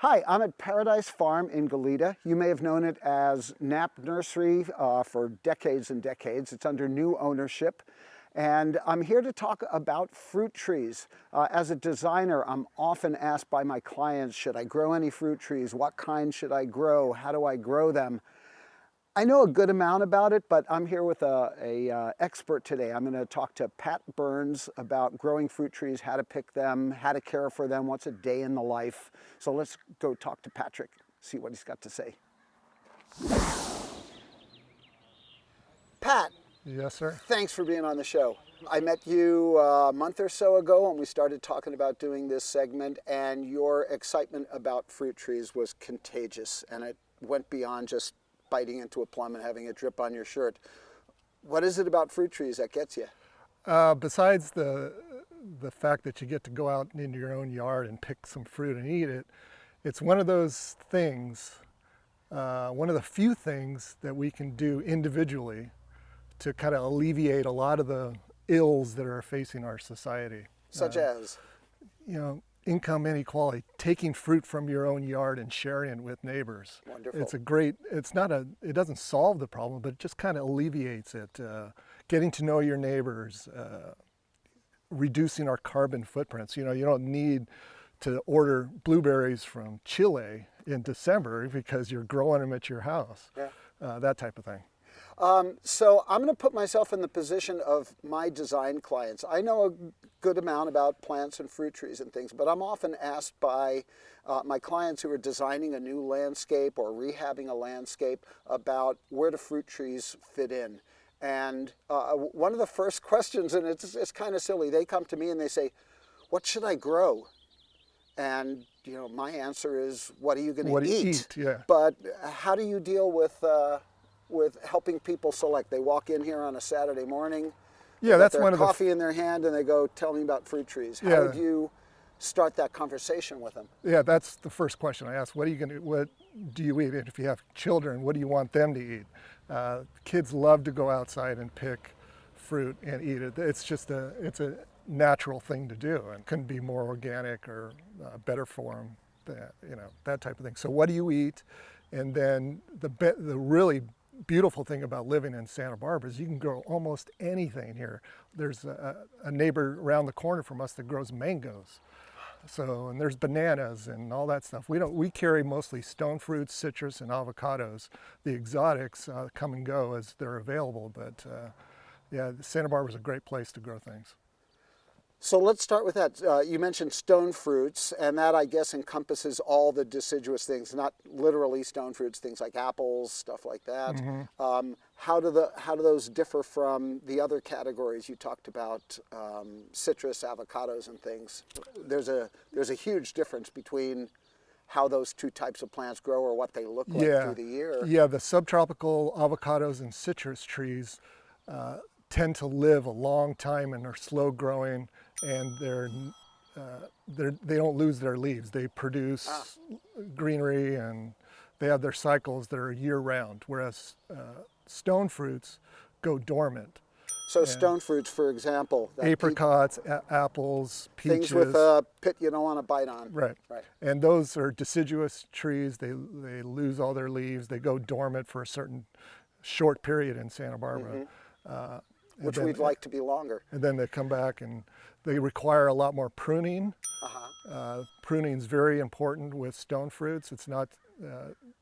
Hi, I'm at Paradise Farm in Goleta. You may have known it as Knapp Nursery for decades and decades. It's under new ownership. And I'm here to talk about fruit trees. As a designer, I'm often asked by my clients, should I grow any fruit trees? What kind should I grow? How do I grow them? I know a good amount about it, but I'm here with a expert today. I'm going to talk to Pat Burns about growing fruit trees, how to pick them, how to care for them, what's a day in the life. So let's go talk to Patrick, see what he's got to say. Pat. Yes, sir. Thanks for being on the show. I met you a month or so ago when we started talking about doing this segment, and your excitement about fruit trees was contagious, and it went beyond just biting into a plum and having it drip on your shirt. What is it about fruit trees that gets you? Besides the fact that you get to go out into your own yard and pick some fruit and eat it, it's one of those things, one of the few things that we can do individually to kind of alleviate a lot of the ills that are facing our society. Such as? Income inequality, taking fruit from your own yard and sharing it with neighbors. Wonderful. It doesn't solve the problem, but it just kind of alleviates it. Getting to know your neighbors, reducing our carbon footprints. You don't need to order blueberries from Chile in December because you're growing them at your house. Yeah. That type of thing. So I'm going to put myself in the position of my design clients. I know a good amount about plants and fruit trees and things, but I'm often asked by my clients who are designing a new landscape or rehabbing a landscape about where do fruit trees fit in. And one of the first questions, and it's kind of silly, they come to me and they say, what should I grow? And my answer is, what are you going to eat? Yeah. But how do you deal with helping people select? They walk in here on a Saturday morning, that's their one of the coffee in their hand, and they go, tell me about fruit trees. How would you start that conversation with them? Yeah, that's the first question I ask. What do you eat? And if you have children, what do you want them to eat? Kids love to go outside and pick fruit and eat it. It's a natural thing to do, and couldn't be more organic or better for them. That type of thing. So what do you eat? And then the really beautiful thing about living in Santa Barbara is you can grow almost anything here. There's a neighbor around the corner from us that grows mangoes. And there's bananas and all that stuff. We carry mostly stone fruits, citrus, and avocados. The exotics come and go as they're available, but Santa Barbara is a great place to grow things. So let's start with that. You mentioned stone fruits, and that, I guess, encompasses all the deciduous things, not literally stone fruits, things like apples, stuff like that. Mm-hmm. How do those differ from the other categories you talked about, citrus, avocados, and things? There's a huge difference between how those two types of plants grow or what they look like through the year. Yeah, the subtropical avocados and citrus trees tend to live a long time and are slow growing, and they don't lose their leaves. They produce greenery, and they have their cycles that are year-round, whereas stone fruits go dormant. So stone fruits, for example. Apricots, apples, peaches. Things with a pit you don't want to bite on. Right. And those are deciduous trees. They lose all their leaves. They go dormant for a certain short period in Santa Barbara. Mm-hmm. Which we'd like to be longer. And then they come back and they require a lot more pruning. Pruning is very important with stone fruits. It's not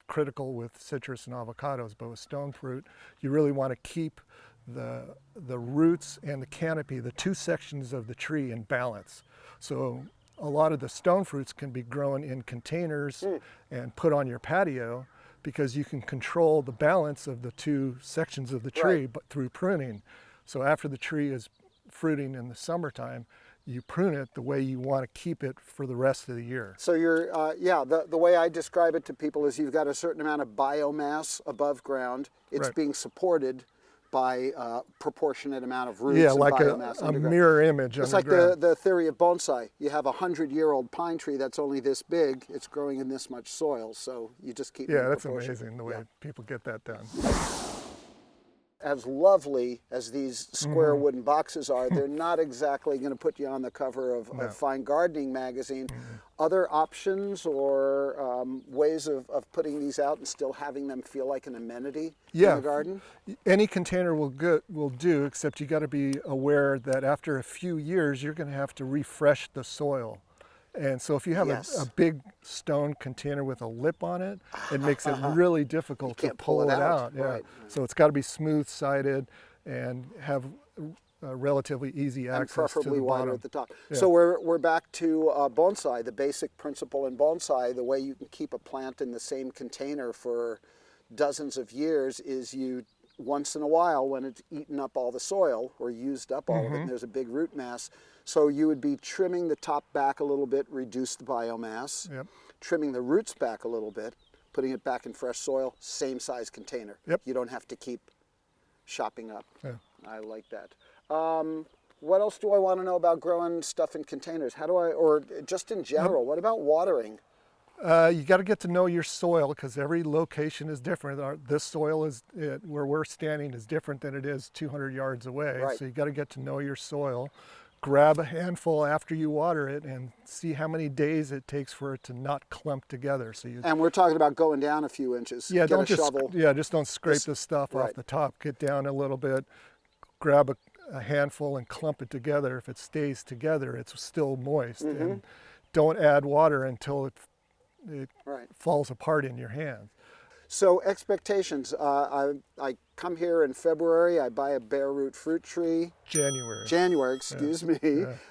critical with citrus and avocados, but with stone fruit, you really want to keep the roots and the canopy, the two sections of the tree, in balance. So a lot of the stone fruits can be grown in containers and put on your patio, because you can control the balance of the two sections of the tree but through pruning. So after the tree is fruiting in the summertime, you prune it the way you want to keep it for the rest of the year. So the way I describe it to people is you've got a certain amount of biomass above ground. It's being supported by a proportionate amount of roots and like biomass a mirror image. It's like the theory of bonsai. You have a 100-year-old pine tree that's only this big. It's growing in this much soil, so you just keep it in that's proportion. amazing the way people get that done. As lovely as these square wooden boxes are, they're not exactly going to put you on the cover of a fine gardening magazine. Other options or ways of putting these out and still having them feel like an amenity in the garden? Any container will do, except you got to be aware that after a few years you're going to have to refresh the soil. And so if you have a big stone container with a lip on it, it makes it really difficult to pull it out. Right. So it's got to be smooth-sided and have relatively easy access to the bottom. And preferably wider at the top. So we're back to bonsai, the basic principle in bonsai. The way you can keep a plant in the same container for dozens of years is you, once in a while, when it's eaten up all the soil or used up all of it and there's a big root mass, so you would be trimming the top back a little bit, reduce the biomass, trimming the roots back a little bit, putting it back in fresh soil, same size container. You don't have to keep shopping up. I like that. What else do I want to know about growing stuff in containers? How do I, or just in general, what about watering? You got to get to know your soil because every location is different. This soil is where we're standing is different than it is 200 yards away. So you got to get to know your soil. Grab a handful after you water it and see how many days it takes for it to not clump together. And we're talking about going down a few inches. Yeah, Get a shovel. Just don't scrape the stuff off the top. Get down a little bit. Grab a handful and clump it together. If it stays together, it's still moist. And don't add water until it falls apart in your hands. So expectations, I come here in February, I buy a bare root fruit tree. January, excuse me.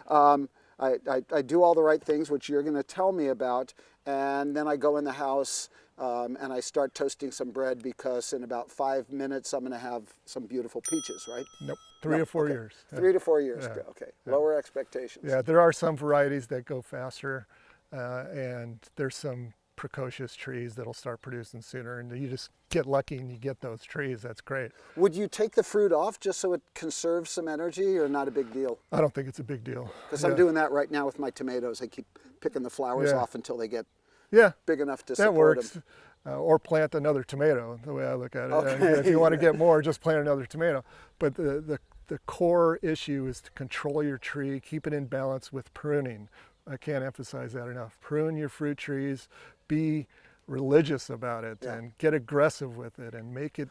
I do all the right things, which you're going to tell me about, and then I go in the house and I start toasting some bread because in about 5 minutes I'm going to have some beautiful peaches, right? Nope, 3 to 4 years. 3 to 4 years, okay. Lower expectations. Yeah, there are some varieties that go faster, and there's some precocious trees that'll start producing sooner, and you just get lucky and you get those trees. That's great. Would you take the fruit off just so it conserves some energy, or not a big deal? I don't think it's a big deal. Because I'm doing that right now with my tomatoes. I keep picking the flowers off until they get big enough to support them. Or plant another tomato, the way I look at it. Okay. If you want to get more, just plant another tomato. But the core issue is to control your tree, keep it in balance with pruning. I can't emphasize that enough. Prune your fruit trees, be religious about it, and get aggressive with it, and make it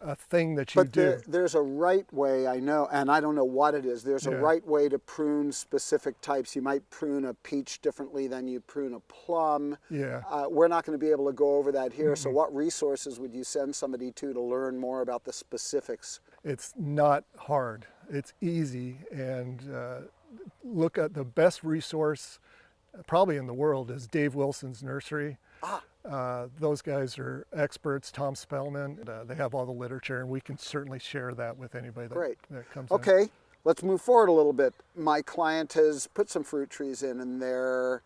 a thing that you do. But there's a right way, I know, and I don't know what it is. There's a right way to prune specific types. You might prune a peach differently than you prune a plum. We're not going to be able to go over that here. So what resources would you send somebody to learn more about the specifics? It's not hard. It's easy, and look at the best resource probably in the world is Dave Wilson's nursery. Those guys are experts, Tom Spellman. They have all the literature, and we can certainly share that with anybody that comes in. Okay, let's move forward a little bit. My client has put some fruit trees in, and they're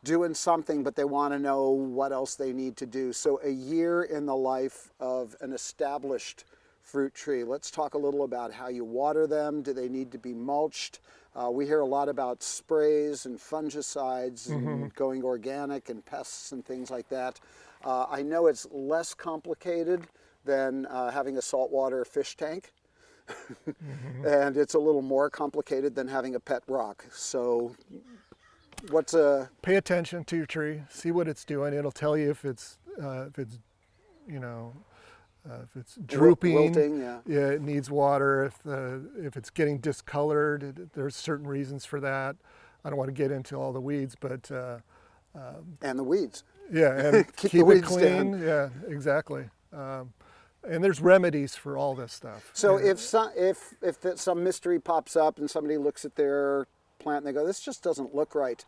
doing something, but they want to know what else they need to do. So a year in the life of an established fruit tree. Let's talk a little about how you water them. Do they need to be mulched? We hear a lot about sprays and fungicides and going organic and pests and things like that. I know it's less complicated than having a saltwater fish tank. And it's a little more complicated than having a pet rock. So pay attention to your tree, see what it's doing. It'll tell you if it's if it's drooping, wilting, it needs water. If it's getting discolored, there's certain reasons for that. I don't want to get into all the weeds, but and the weeds. Yeah, and keep the weeds it clean. down. Yeah, exactly. And there's remedies for all this stuff. So if some mystery pops up and somebody looks at their plant and they go, "This just doesn't look right,"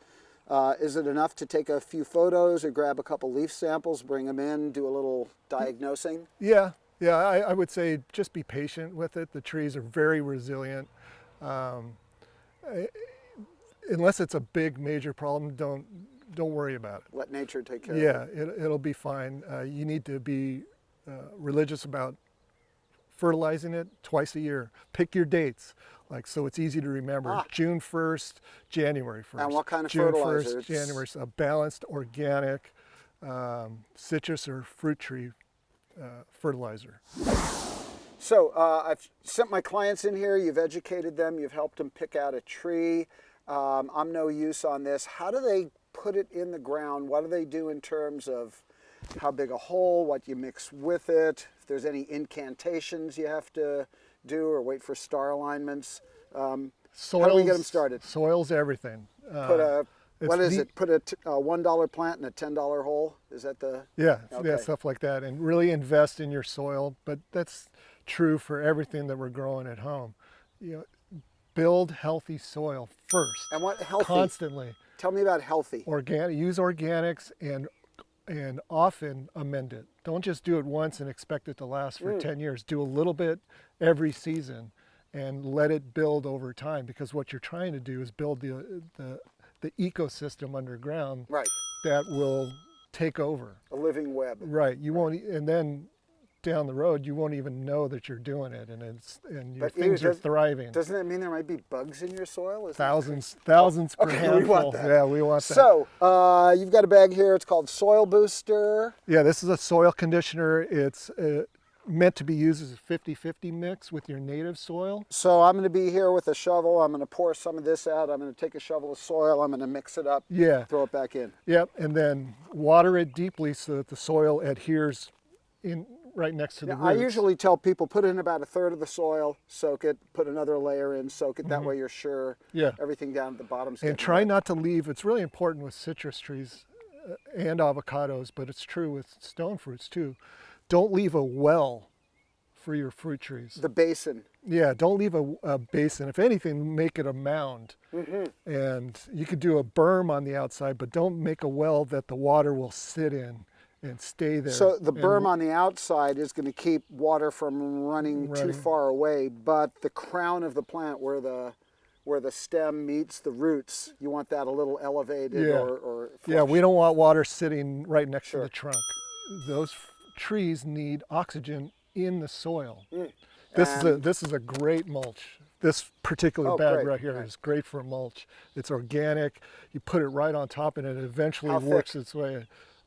is it enough to take a few photos or grab a couple leaf samples, bring them in, do a little diagnosing? Yeah, I would say just be patient with it. The trees are very resilient. Unless it's a big major problem, don't worry about it. Let nature take care of it. Yeah, it'll be fine. You need to be religious about fertilizing it twice a year. Pick your dates. So it's easy to remember. June 1st, January 1st. And what kind of June fertilizer? 1st, January, a balanced organic citrus or fruit tree fertilizer. So I've sent my clients in here, you've educated them, you've helped them pick out a tree. I'm no use on this. How do they put it in the ground? What do they do in terms of how big a hole, what you mix with it, if there's any incantations you have to do or wait for star alignments? How do we get them started? Soil's everything. Put a, what is it? Put a $1 plant in a $10 hole? Is that the? Yeah, Okay. yeah, stuff like that. And really invest in your soil, but that's true for everything that we're growing at home. You know, build healthy soil first. And what healthy? Constantly. Tell me about healthy. Use organics and often amend it. Don't just do it once and expect it to last for 10 years. Do a little bit every season and let it build over time, because what you're trying to do is build the ecosystem underground that will take over. A living web. Right. You won't, and then down the road you won't even know that you're doing it, and your things are thriving. Doesn't that mean there might be bugs in your soil? Thousands per handful. We want that. Yeah, we want that. So you've got a bag here. It's called Soil Booster. Yeah, this is a soil conditioner. It's meant to be used as a 50-50 mix with your native soil. So I'm going to be here with a shovel. I'm going to pour some of this out. I'm going to take a shovel of soil. I'm going to mix it up. Yeah. Throw it back in. Yep, and then water it deeply so that the soil adheres in right next to the roots. I usually tell people put in about a third of the soil, soak it, put another layer in, soak it. That way you're sure everything down at the bottom. And try not to leave. It's really important with citrus trees and avocados, but it's true with stone fruits too. Don't leave a well for your fruit trees. The basin. Yeah, don't leave a basin. If anything, make it a mound. And you could do a berm on the outside, but don't make a well that the water will sit in and stay there. So the berm on the outside is going to keep water from running too far away, but the crown of the plant where the stem meets the roots, you want that a little elevated or flush. Yeah, we don't want water sitting right next to the trunk. Those trees need oxygen in the soil. This is a great mulch. This particular bag right here is great for mulch. It's organic. You put it right on top and it eventually works its way.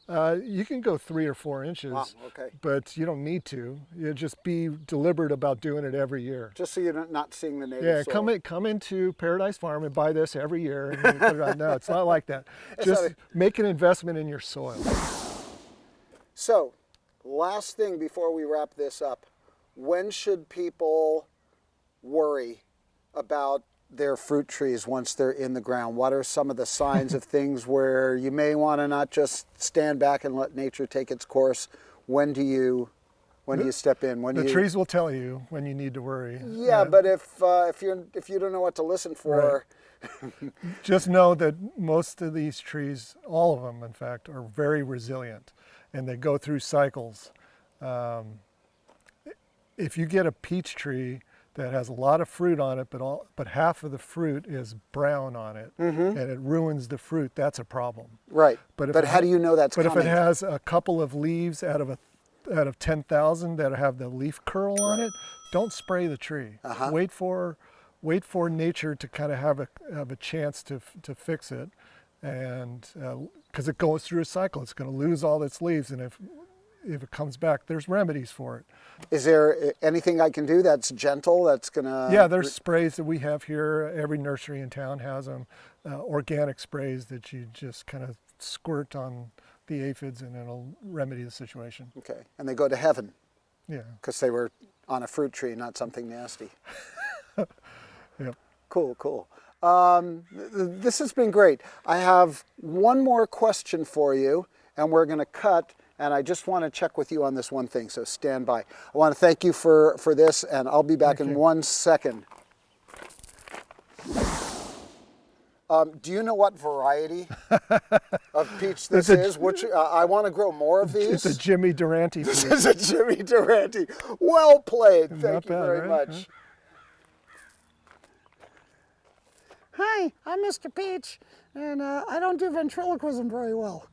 You can go 3 or 4 inches, but you don't need to. You just be deliberate about doing it every year. Just so you're not seeing the native soil. Yeah, come into Paradise Farm and buy this every year and you put it on. No, it's not like that. Just make an investment in your soil. So, last thing before we wrap this up, when should people worry about their fruit trees once they're in the ground? What are some of the signs of things where you may want to not just stand back and let nature take its course? When do you step in? When the trees will tell you when you need to worry. Yeah, but if you don't know what to listen for, just know that most of these trees, all of them in fact, are very resilient and they go through cycles. If you get a peach tree that has a lot of fruit on it, but half of the fruit is brown on it, and it ruins the fruit, that's a problem. Right. But how do you know that's coming? But if it has a couple of leaves out of 10,000 that have the leaf curl on it, don't spray the tree. Wait for nature to kind of have a chance to fix it, and because it goes through a cycle, it's going to lose all its leaves, and if it comes back, there's remedies for it. Is there anything I can do that's gentle, that's gonna... Yeah, there's sprays that we have here. Every nursery in town has them. Organic sprays that you just kind of squirt on the aphids and it'll remedy the situation. Okay, and they go to heaven. Yeah. Because they were on a fruit tree, not something nasty. Yep. Cool, cool. This has been great. I have one more question for you, and we're going to cut. And I just want to check with you on this one thing, so stand by. I want to thank you for this, and I'll be back in 1 second. Do you know what variety of peach this is? I want to grow more of these. It's a Jimmy Durante peach. This is a Jimmy Durante. Well played. Thank you very much. Hi, I'm Mr. Peach, and I don't do ventriloquism very well.